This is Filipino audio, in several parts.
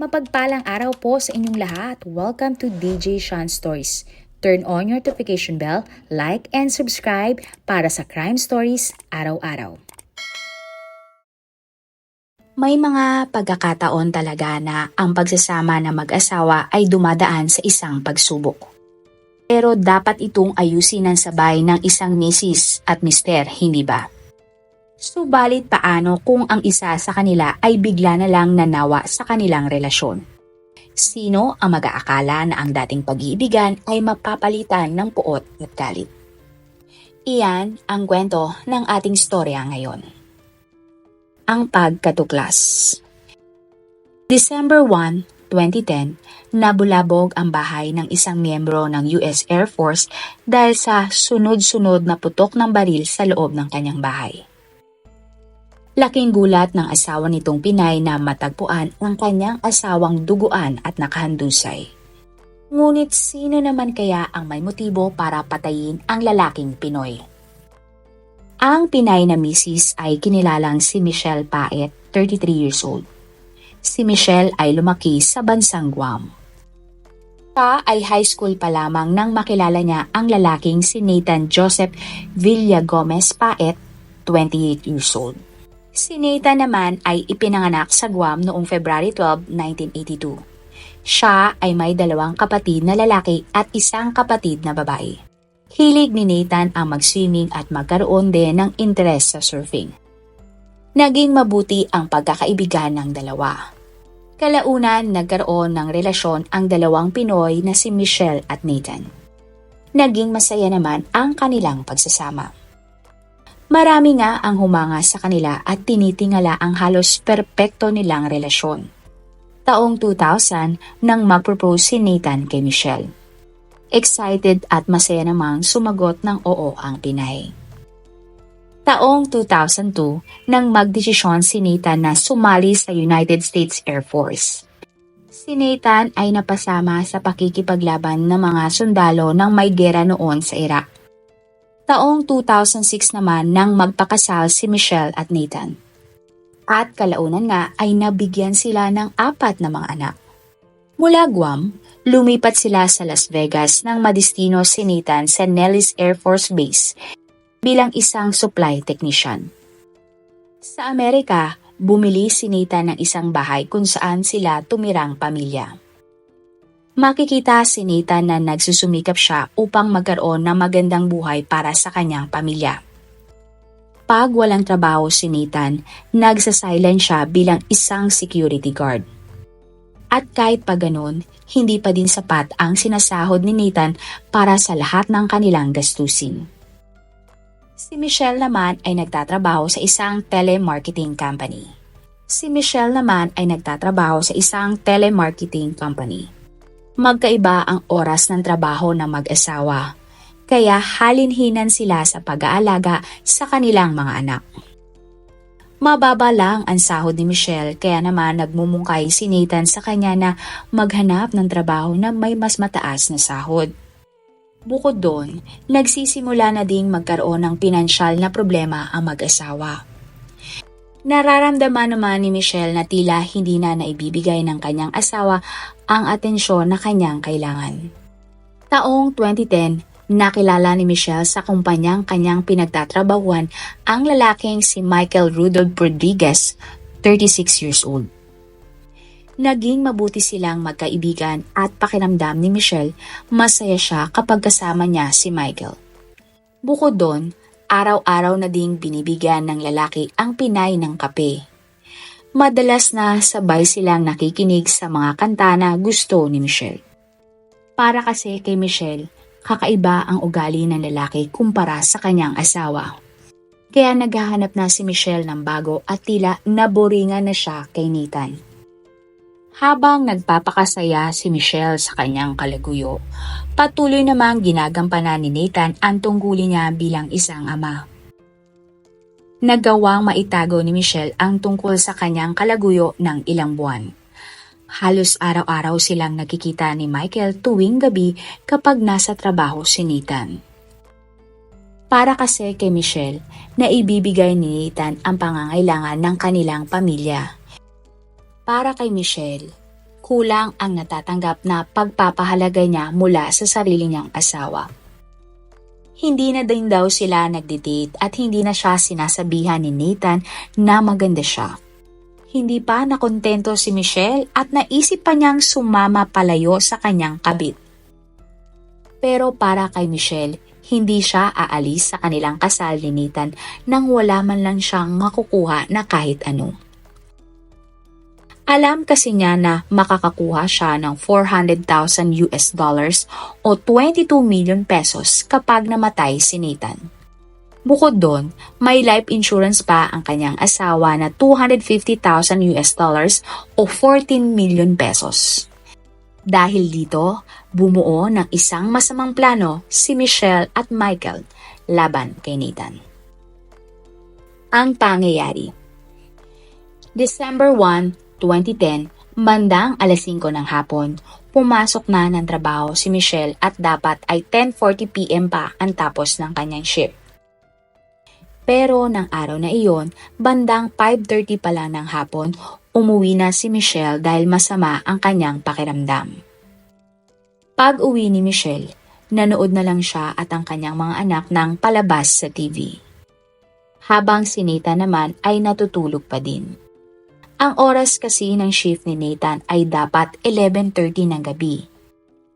Mapagpalang araw po sa inyong lahat. Welcome to DJ Sean Stories. Turn on your notification bell, like and subscribe para sa crime stories araw-araw. May mga pagkakataon talaga na ang pagsasama ng mag-asawa ay dumadaan sa isang pagsubok. Pero dapat itong ayusin ng sabay ng isang misis at mister, hindi ba? Subalit paano kung ang isa sa kanila ay bigla na lang nanawa sa kanilang relasyon? Sino ang mag-aakala na ang dating pag-iibigan ay mapapalitan ng puot at galit? Iyan ang kwento ng ating storya ngayon. Ang pagkatuklas. December 1, 2010, nabulabog ang bahay ng isang miyembro ng US Air Force dahil sa sunod-sunod na putok ng baril sa loob ng kanyang bahay. Laking gulat ng asawa nitong Pinay na matagpuan ang kanyang asawang duguan at nakahandusay. Ngunit sino naman kaya ang may motibo para patayin ang lalaking Pinoy? Ang Pinay na misis ay kinilalang si Michelle Paet, 33 years old. Si Michelle ay lumaki sa bansang Guam. Siya ay high school pa lamang nang makilala niya ang lalaking si Nathan Joseph Villagomez Paet, 28 years old. Si Nathan naman ay ipinanganak sa Guam noong February 12, 1982. Siya ay may dalawang kapatid na lalaki at isang kapatid na babae. Hilig ni Nathan ang mag-swimming at magkaroon din ng interes sa surfing. Naging mabuti ang pagkakaibigan ng dalawa. Kalaunan nagkaroon ng relasyon ang dalawang Pinoy na si Michelle at Nathan. Naging masaya naman ang kanilang pagsasama. Marami nga ang humanga sa kanila at tinitingala ang halos perpekto nilang relasyon. Taong 2000 nang mag-propose si Nathan kay Michelle. Excited at masaya namang sumagot ng oo ang Pinay. Taong 2002 nang magdesisyon si Nathan na sumali sa United States Air Force. Si Nathan ay napasama sa pakikipaglaban ng mga sundalo ng may gera noon sa Iraq. Taong 2006 naman nang magpakasal si Michelle at Nathan. At kalaunan nga ay nabigyan sila ng 4 na mga anak. Mula Guam, lumipat sila sa Las Vegas nang madestino si Nathan sa Nellis Air Force Base bilang isang supply technician. Sa Amerika, bumili si Nathan ng isang bahay kung saan sila tumirang pamilya. Makikita si Nathan na nagsusumikap siya upang magkaroon ng magandang buhay para sa kanyang pamilya. Pag walang trabaho si Nathan, nagsasilent siya bilang isang security guard. At kahit pa ganun, hindi pa din sapat ang sinasahod ni Nathan para sa lahat ng kanilang gastusin. Si Michelle naman ay nagtatrabaho sa isang telemarketing company. Magkaiba ang oras ng trabaho ng mag-asawa, kaya halinhinan sila sa pag-aalaga sa kanilang mga anak. Mababa lang ang sahod ni Michelle kaya naman nagmumungkay si Nathan sa kanya na maghanap ng trabaho na may mas mataas na sahod. Bukod doon, nagsisimula na ding magkaroon ng pinansyal na problema ang mag-asawa. Nararamdaman naman ni Michelle na tila hindi na naibibigay ng kanyang asawa ang atensyon na kanyang kailangan. Taong 2010, nakilala ni Michelle sa kumpanyang kanyang pinagtatrabahuan ang lalaking si Michael Rudolph Rodriguez, 36 years old. Naging mabuti silang magkaibigan at pakiramdam ni Michelle masaya siya kapag kasama niya si Michael. Bukod doon, araw-araw na ding binibigyan ng lalaki ang Pinay ng kape. Madalas na sabay silang nakikinig sa mga kanta na gusto ni Michelle. Para kasi kay Michelle, kakaiba ang ugali ng lalaki kumpara sa kanyang asawa. Kaya naghahanap na si Michelle ng bago at tila naboringan na siya kay Nathan. Habang nagpapakasaya si Michelle sa kanyang kalaguyo, patuloy namang ginagampanan ni Nathan ang tungkulin niya bilang isang ama. Nagawang maitago ni Michelle ang tungkol sa kanyang kalaguyo ng ilang buwan. Halos araw-araw silang nakikita ni Michael tuwing gabi kapag nasa trabaho si Nathan. Para kasi kay Michelle, naibibigay ni Nathan ang pangangailangan ng kanilang pamilya. Para kay Michelle, kulang ang natatanggap na pagpapahalaga niya mula sa sarili niyang asawa. Hindi na din daw sila nagde-date at hindi na siya sinasabihan ni Nathan na maganda siya. Hindi pa nakontento si Michelle at naisip pa niyang sumama palayo sa kanyang kabit. Pero para kay Michelle, hindi siya aalis sa kanilang kasal ni Nathan nang wala man lang siyang makukuha na kahit ano. Alam kasi niya na makakakuha siya ng $400,000 o 22 million pesos kapag namatay si Nathan. Bukod doon, may life insurance pa ang kanyang asawa na $250,000 o 14 million pesos. Dahil dito, bumuo ng isang masamang plano si Michelle at Michael laban kay Nathan. Ang pangyayari. December 1, 2010, bandang alas 5 ng hapon, pumasok na ng trabaho si Michelle at dapat ay 10:40 PM pa ang tapos ng kanyang shift. Pero ng araw na iyon, bandang 5:30 pa lang ng hapon, umuwi na si Michelle dahil masama ang kanyang pakiramdam. Pag-uwi ni Michelle, nanood na lang siya at ang kanyang mga anak ng palabas sa TV. Habang si Nathan naman ay natutulog pa din. Ang oras kasi ng shift ni Nathan ay dapat 11:30 ng gabi.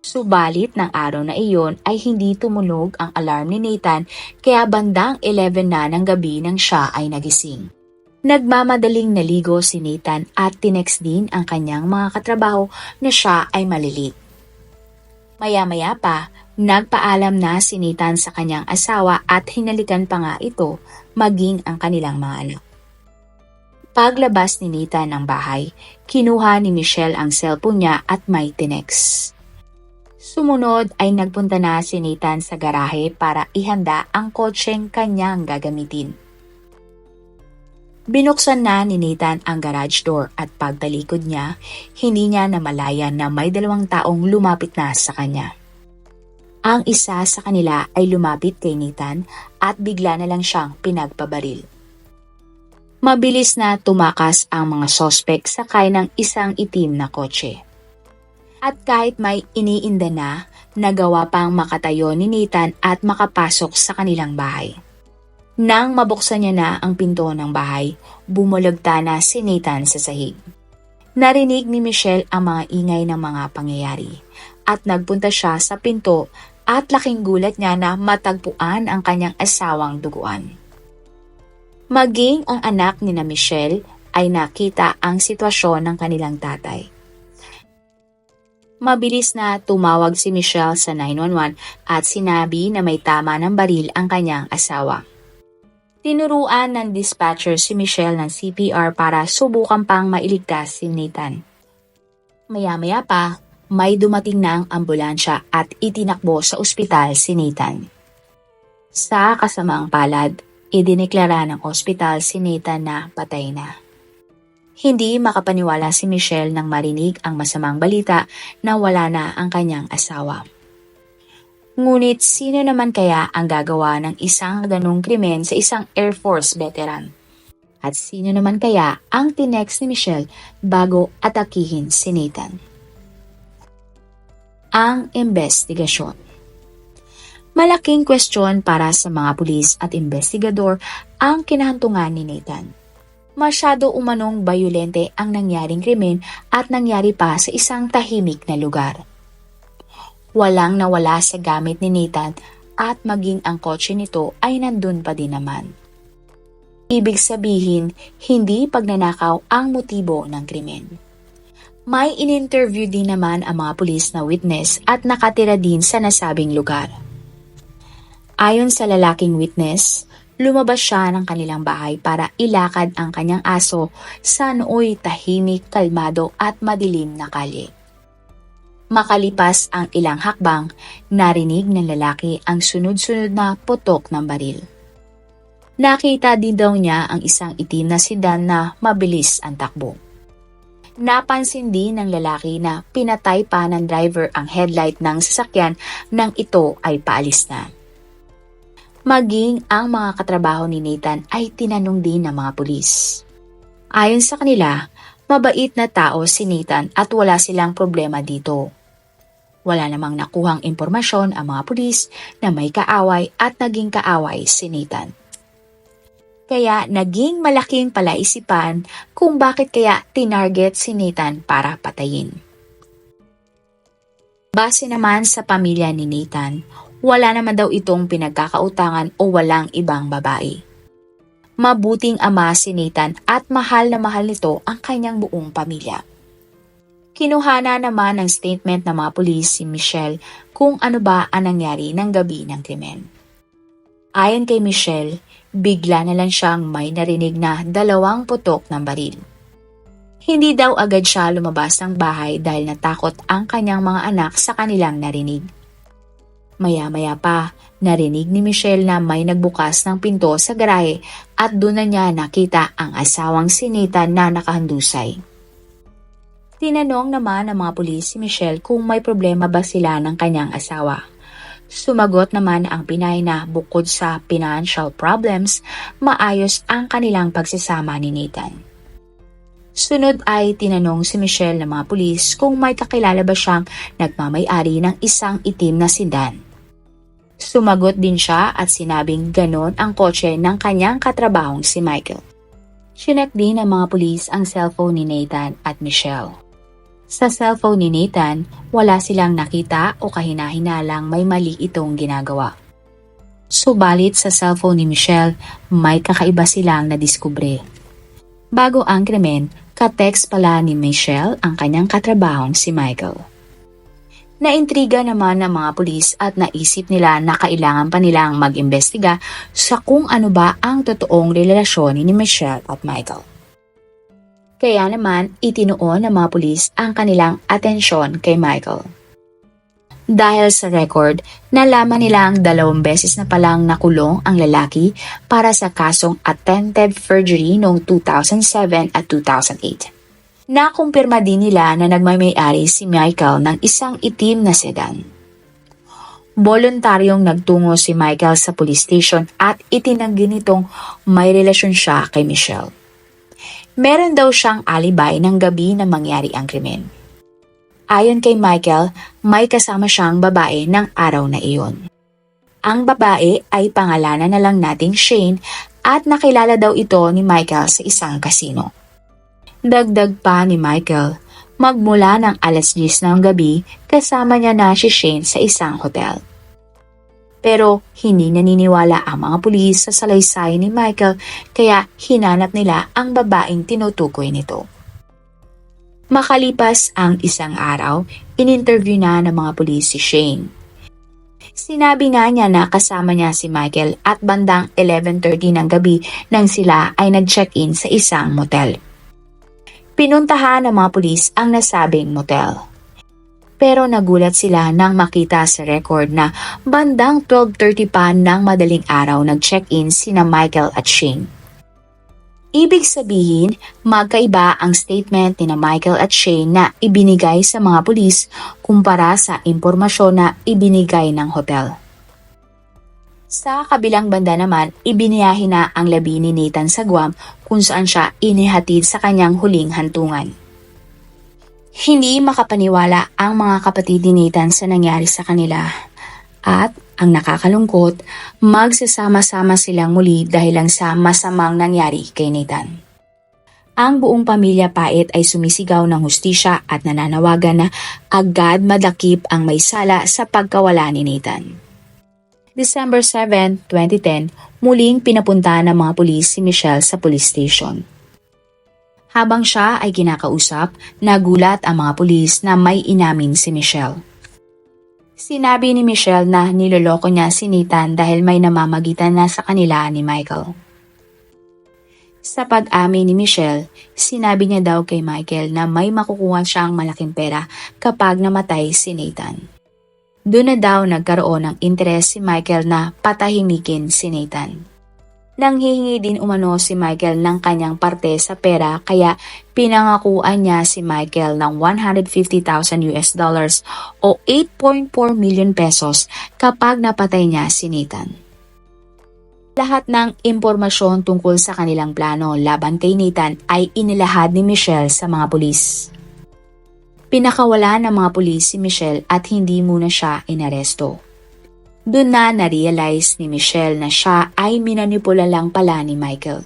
Subalit ng araw na iyon ay hindi tumunog ang alarm ni Nathan kaya bandang 11 na ng gabi nang siya ay nagising. Nagmamadaling naligo si Nathan at tinext din ang kanyang mga katrabaho na siya ay malilate. Maya-maya pa, nagpaalam na si Nathan sa kanyang asawa at hinalikan pa nga ito maging ang kanilang mga anak. Paglabas ni Nathan ng bahay, kinuha ni Michelle ang cellphone niya at may tinext. Sumunod ay nagpunta na si Nathan sa garahe para ihanda ang kotseng kanyang gagamitin. Binuksan na ni Nathan ang garage door at pagtalikod niya, hindi niya namalayan na may 2 taong lumapit na sa kanya. Ang isa sa kanila ay lumapit kay Nathan at bigla na lang siyang pinagpabaril. Mabilis na tumakas ang mga sospek sakay ng isang itim na kotse. At kahit may iniinda na, nagawa pang makatayo ni Nathan at makapasok sa kanilang bahay. Nang mabuksan niya na ang pinto ng bahay, bumulagta na si Nathan sa sahig. Narinig ni Michelle ang mga ingay ng mga pangyayari at nagpunta siya sa pinto at laking gulat niya na matagpuan ang kanyang asawang duguan. Maging ang anak ni na Michelle ay nakita ang sitwasyon ng kanilang tatay. Mabilis na tumawag si Michelle sa 911 at sinabi na may tama ng baril ang kanyang asawa. Tinuruan ng dispatcher si Michelle ng CPR para subukan pang mailigtas si Nathan. Maya-maya pa, may dumating na ang ambulansya at itinakbo sa ospital si Nathan. Sa kasamaang palad, idineklara ng ospital si Nathan na patay na. Hindi makapaniwala si Michelle nang marinig ang masamang balita na wala na ang kanyang asawa. Ngunit sino naman kaya ang gagawa ng isang ganong krimen sa isang Air Force veteran? At sino naman kaya ang tinext ni Michelle bago atakihin si Nathan? Ang investigasyon. Malaking kwestiyon para sa mga pulis at investigador ang kinahantungan ni Nathan. Masyado umanong bayolente ang nangyaring krimen at nangyari pa sa isang tahimik na lugar. Walang nawala sa gamit ni Nathan at maging ang kotse nito ay nandun pa din naman. Ibig sabihin, hindi pagnanakaw ang motibo ng krimen. May in-interview din naman ang mga pulis na witness at nakatira din sa nasabing lugar. Ayon sa lalaking witness, lumabas siya ng kanilang bahay para ilakad ang kanyang aso sa nooy tahimik, kalmado at madilim na kalye. Makalipas ang ilang hakbang, narinig ng lalaki ang sunod-sunod na putok ng baril. Nakita din daw niya ang isang itim na sedan na mabilis ang takbo. Napansin din ng lalaki na pinatay pa ng driver ang headlight ng sasakyan nang ito ay paalis na. Maging ang mga katrabaho ni Nathan ay tinanong din ng mga pulis. Ayon sa kanila, Mabait na tao si Nathan at wala silang problema dito. Wala namang nakuhang impormasyon ang mga pulis na may kaaway at naging kaaway si Nathan. Kaya naging malaking palaisipan kung bakit kaya tinarget si Nathan para patayin. Base naman sa pamilya ni Nathan, wala naman daw itong pinagkakautangan o walang ibang babae. Mabuting ama si Nathan at mahal na mahal nito ang kanyang buong pamilya. Kinuhana naman ng statement ng mga pulis si Michelle kung ano ba ang nangyari ng gabi ng krimen. Ayon kay Michelle, bigla na lang siyang may narinig na 2 putok ng baril. Hindi daw agad siya lumabas ng bahay dahil natakot ang kanyang mga anak sa kanilang narinig. Maya-maya pa, narinig ni Michelle na may nagbukas ng pinto sa garahe at doon na niya nakita ang asawang si Nathan na nakahandusay. Tinanong naman ng mga pulis si Michelle kung may problema ba sila ng kanyang asawa. Sumagot naman ang Pinay na bukod sa financial problems, maayos ang kanilang pagsasama ni Nathan. Sunod ay tinanong si Michelle ng mga pulis kung may kakilala ba siyang nagmamay-ari ng isang itim na sedan. Sumagot din siya at sinabing ganon ang kotse ng kanyang katrabahong si Michael. Chinek din ng mga pulis ang cellphone ni Nathan at Michelle. Sa cellphone ni Nathan, wala silang nakita o kahina-hinalang may mali itong ginagawa. Subalit sa cellphone ni Michelle, may kakaiba silang nadiskubre. Bago ang krimen, ka-text pala ni Michelle ang kanyang katrabahong si Michael. Naintriga naman ng mga pulis at naisip nila na kailangan pa nilang mag-imbestiga sa kung ano ba ang totoong relasyon ni Michelle at Michael. Kaya naman itinuon ng mga pulis ang kanilang atensyon kay Michael. Dahil sa record, nalaman nilang 2 beses na palang nakulong ang lalaki para sa kasong attempted perjury noong 2007 at 2008. Nakumpirma din nila na nagmamay-ari si Michael ng isang itim na sedan. Voluntaryong nagtungo si Michael sa police station at itinanggi nitong may relasyon siya kay Michelle. Meron daw siyang alibay ng gabi na mangyari ang krimen. Ayon kay Michael, may kasama siyang babae ng araw na iyon. Ang babae ay pangalanan na lang nating Shane at nakilala daw ito ni Michael sa isang kasino. Dagdag pa ni Michael, magmula ng 10:00 ng gabi kasama niya na si Shane sa isang hotel. Pero hindi naniniwala ang mga pulis sa salaysay ni Michael kaya hinanap nila ang babaeng tinutukoy nito. Makalipas ang 1 araw, in-interview na ng mga pulis si Shane. Sinabi nga niya na kasama niya si Michael at bandang 11:30 ng gabi nang sila ay nag-check-in sa isang motel. Pinuntahan ng mga pulis ang nasabing motel. Pero nagulat sila nang makita sa record na bandang 12:30 pa ng madaling araw nag-check-in sina Michael at Shane. Ibig sabihin, magkaiba ang statement ni Michael at Shane na ibinigay sa mga pulis kumpara sa impormasyon na ibinigay ng hotel. Sa kabilang banda naman, ibiniyahe na ang labi ni Nathan sa Guam kung saan siya inihatid sa kanyang huling hantungan. Hindi makapaniwala ang mga kapatid ni Nathan sa nangyari sa kanila at ang nakakalungkot, magsasama-sama silang muli dahil lang sa masamang nangyari kay Nathan. Ang buong pamilya Pait ay sumisigaw ng hustisya at nananawagan na agad madakip ang may sala sa pagkawala ni Nathan. December 7, 2010, muling pinapunta ng mga pulis si Michelle sa police station. Habang siya ay kinakausap, nagulat ang mga pulis na may inamin si Michelle. Sinabi ni Michelle na niloloko niya si Nathan dahil may namamagitan na sa kanila ni Michael. Sa pag-amin ni Michelle, sinabi niya daw kay Michael na may makukuha siyang malaking pera kapag namatay si Nathan. Doon na daw nagkaroon ng interes si Michael na patahimikin si Nathan. Nanghihingi din umano si Michael ng kanyang parte sa pera kaya pinangakuan niya si Michael ng $150,000 o 8.4 million pesos kapag napatay niya si Nathan. Lahat ng impormasyon tungkol sa kanilang plano laban kay Nathan ay inilahad ni Michelle sa mga pulis. Pinakawala ng mga pulis si Michelle at hindi muna siya inaresto. Doon na na-realize ni Michelle na siya ay minanipula lang pala ni Michael.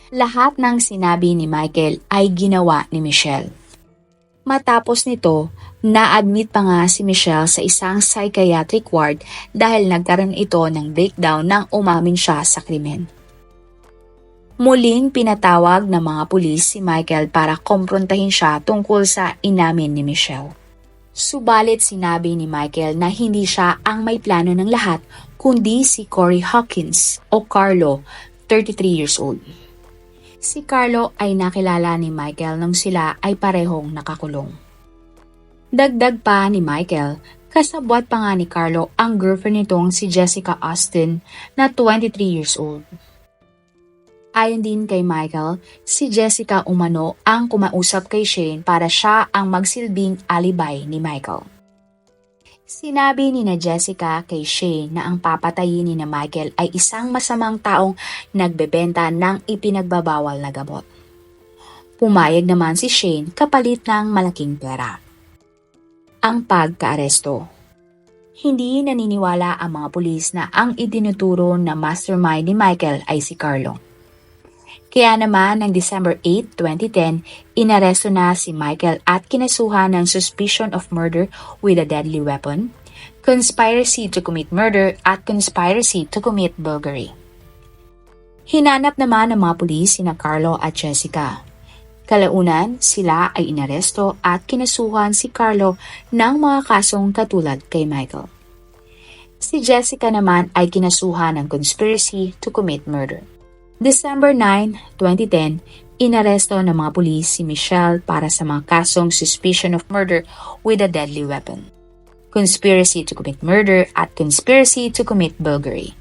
Lahat ng sinabi ni Michael ay ginawa ni Michelle. Matapos nito, na-admit pa nga si Michelle sa isang psychiatric ward dahil nagkaroon ito ng breakdown nang umamin siya sa krimen. Muling pinatawag ng mga pulis si Michael para komprontahin siya tungkol sa inamin ni Michelle. Subalit sinabi ni Michael na hindi siya ang may plano ng lahat kundi si Corey Hawkins o Carlo, 33 years old. Si Carlo ay nakilala ni Michael nung sila ay parehong nakakulong. Dagdag pa ni Michael, kasabwat pa nga ni Carlo ang girlfriend nitong si Jessica Austin na 23 years old. Ayon din kay Michael, si Jessica umano ang kumausap kay Shane para siya ang magsilbing alibi ni Michael. Sinabi ni na Jessica kay Shane na ang papatayin ni na Michael ay isang masamang taong nagbebenta ng ipinagbabawal na gamot. Pumayag naman si Shane kapalit ng malaking pera. Ang pagkaaresto. Hindi naniniwala ang mga pulis na ang itinuturo na mastermind ni Michael ay si Carlo. Kaya naman ng December 8, 2010, inaresto na si Michael at kinasuhan ng suspicion of murder with a deadly weapon, conspiracy to commit murder at conspiracy to commit burglary. Hinanap naman ng mga pulis sina Carlo at Jessica. Kalaunan, sila ay inaresto at kinasuhan si Carlo ng mga kasong katulad kay Michael. Si Jessica naman ay kinasuhan ng conspiracy to commit murder. December 9, 2010, inaresto ng mga pulis si Michelle para sa mga kasong suspicion of murder with a deadly weapon, conspiracy to commit murder at conspiracy to commit burglary.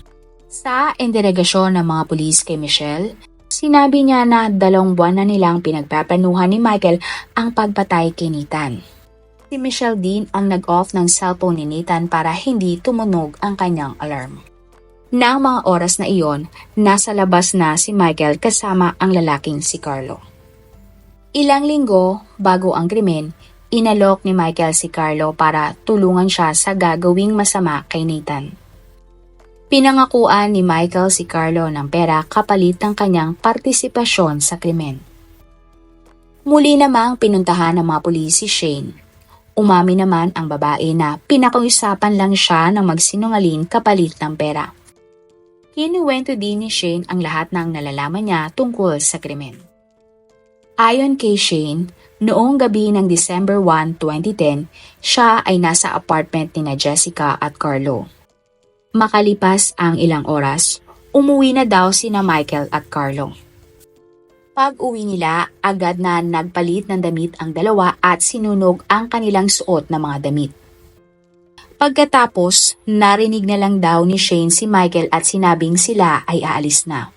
Sa interogasyon ng mga pulis kay Michelle, sinabi niya na 2 buwan na nilang pinagpaplanuhan ni Michael ang pagpatay kay Nathan. Si Michelle din ang nag-off ng cellphone ni Nathan para hindi tumunog ang kanyang alarm. Nang mga oras na iyon, nasa labas na si Michael kasama ang lalaking si Carlo. Ilang linggo bago ang krimen, inalok ni Michael si Carlo para tulungan siya sa gagawing masama kay Nathan. Pinangakuan ni Michael si Carlo ng pera kapalit ng kanyang partisipasyon sa krimen. Muli namang pinuntahan ng mga pulis si Shane. Umamin naman ang babae na pinakiusapan lang siya ng magsinungaling kapalit ng pera. Kinuwento din ni Shane ang lahat ng nalalaman niya tungkol sa krimen. Ayon kay Shane, noong gabi ng December 1, 2010, siya ay nasa apartment ni na Jessica at Carlo. Makalipas ang ilang oras, umuwi na daw sina Michael at Carlo. Pag-uwi nila, agad na nagpalit ng damit ang dalawa at sinunog ang kanilang suot na mga damit. Pagkatapos, narinig na lang daw ni Shane si Michael at sinabing sila ay aalis na.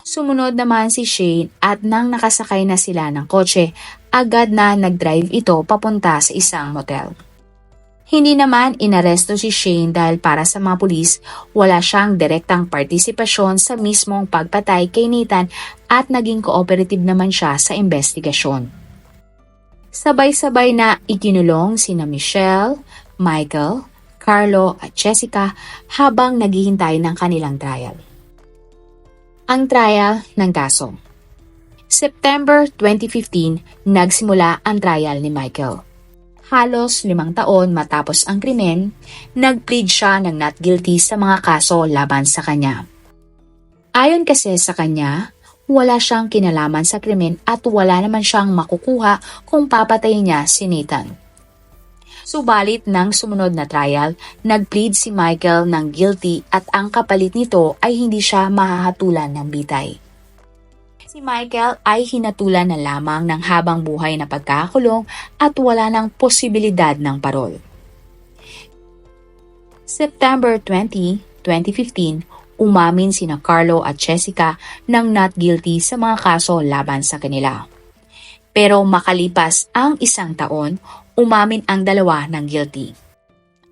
Sumunod naman si Shane at nang nakasakay na sila ng kotse, agad na nag-drive ito papunta sa isang motel. Hindi naman inaresto si Shane dahil para sa mga pulis, wala siyang direktang partisipasyon sa mismong pagpatay kay Nathan at naging cooperative naman siya sa investigasyon. Sabay-sabay na ikinulong sina Michelle, Michael, Carlo at Jessica habang naghihintay ng kanilang trial. Ang trial ng kaso. September 2015, nagsimula ang trial ni Michael. Halos 5 taon matapos ang krimen, nag-plead siya ng not guilty sa mga kaso laban sa kanya. Ayon kasi sa kanya, wala siyang kinalaman sa krimen at wala naman siyang makukuha kung papatayin niya si Nathan. Subalit ng sumunod na trial, nag-plead si Michael ng guilty at ang kapalit nito ay hindi siya mahahatulan ng bitay. Si Michael ay hinatulan na lamang ng habang buhay na pagkakakulong at wala ng posibilidad ng parol. September 20, 2015, umamin sina Carlo at Jessica ng not guilty sa mga kaso laban sa kanila. Pero makalipas ang 1 taon, umamin ang dalawa ng guilty.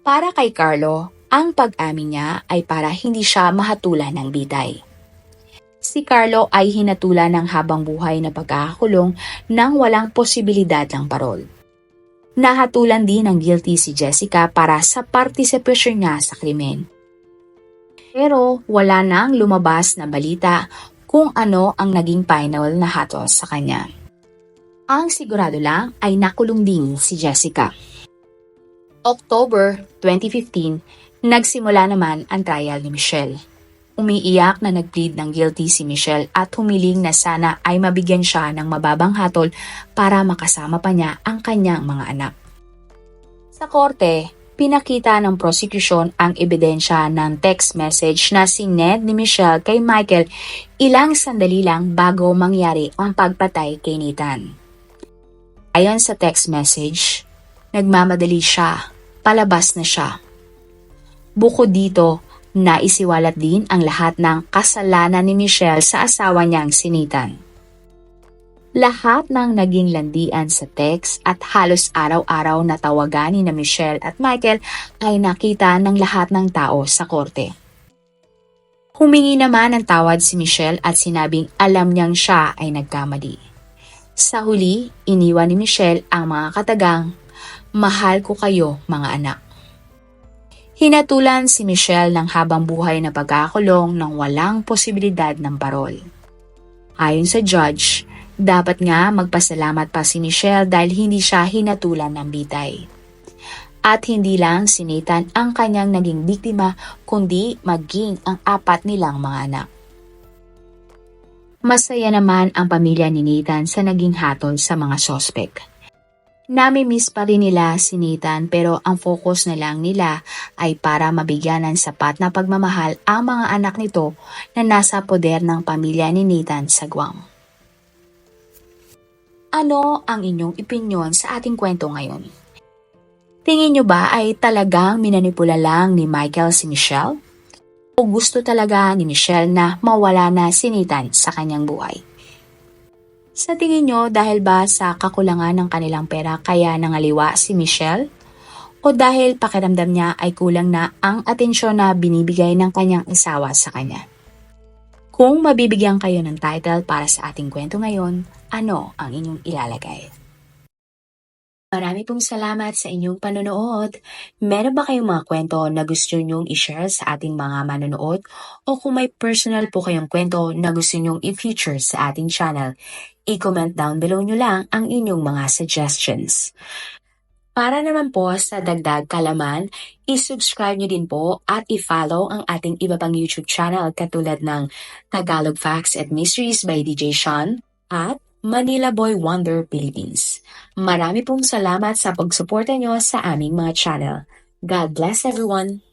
Para kay Carlo, Ang pag-amin niya ay para hindi siya mahatulan ng bitay. Si Carlo ay hinatulan ng habang buhay na pagkakakulong nang walang posibilidad ng parol. Nahatulan din ng guilty si Jessica para sa partisipasyon niya sa krimen. Pero wala nang lumabas na balita kung ano ang naging final na hatol sa kanya. Ang sigurado lang ay nakulong din si Jessica. October 2015, nagsimula naman ang trial ni Michelle. Umiiyak na nag-plead ng guilty si Michelle at humiling na sana ay mabigyan siya ng mababang hatol para makasama pa niya ang kanyang mga anak. Sa korte, pinakita ng prosecution ang ebidensya ng text message na sinend ni Michelle kay Michael ilang sandali lang bago mangyari ang pagpatay kay Nathan. Ayon sa text message, nagmamadali siya, palabas na siya. Bukod dito, naisiwalat din ang lahat ng kasalanan ni Michelle sa asawa niyang si Nathan. Lahat ng naging landian sa text at halos araw-araw na tawagan ni Michelle at Michael ay nakita ng lahat ng tao sa korte. Humingi naman ng tawad si Michelle at sinabing alam niyang siya ay nagkamali. Sa huli, iniwan ni Michelle ang mga katagang, "Mahal ko kayo, mga anak." Hinatulan si Michelle ng habang buhay na pagkakulong nang walang posibilidad ng parol. Ayon sa judge, dapat nga magpasalamat pa si Michelle dahil hindi siya hinatulan ng bitay. At hindi lang si Nathan ang kanyang naging biktima kundi maging ang 4 nilang mga anak. Masaya naman ang pamilya ni Nathan sa naging hatol sa mga sospek. Nami-miss pa rin nila si Nathan pero ang focus na lang nila ay para mabigyan ng sapat na pagmamahal ang mga anak nito na nasa poder ng pamilya ni Nathan sa Guam. Ano ang inyong opinyon sa ating kwento ngayon? Tingin nyo ba ay talagang minanipula lang ni Michael si Michelle? O gusto talaga ni Michelle na mawala na si Nathan sa kanyang buhay? Sa tingin nyo, dahil ba sa kakulangan ng kanilang pera kaya nangaliwa si Michelle? O dahil pakiramdam niya ay kulang na ang atensyon na binibigay ng kanyang asawa sa kanya? Kung mabibigyan kayo ng title para sa ating kwento ngayon, ano ang inyong ilalagay? Marami pong salamat sa inyong panonood. Meron ba kayong mga kwento na gusto nyong i-share sa ating mga manonood? O kung may personal po kayong kwento na gusto nyong i-feature sa ating channel, i-comment down below nyo lang ang inyong mga suggestions. Para naman po sa dagdag kalaman, i-subscribe nyo din po at i-follow ang ating iba pang YouTube channel katulad ng Tagalog Facts and Mysteries by DJ Sean at Manila Boy Wonder Philippines. Marami pong salamat sa pagsuporta nyo sa aming mga channel. God bless everyone!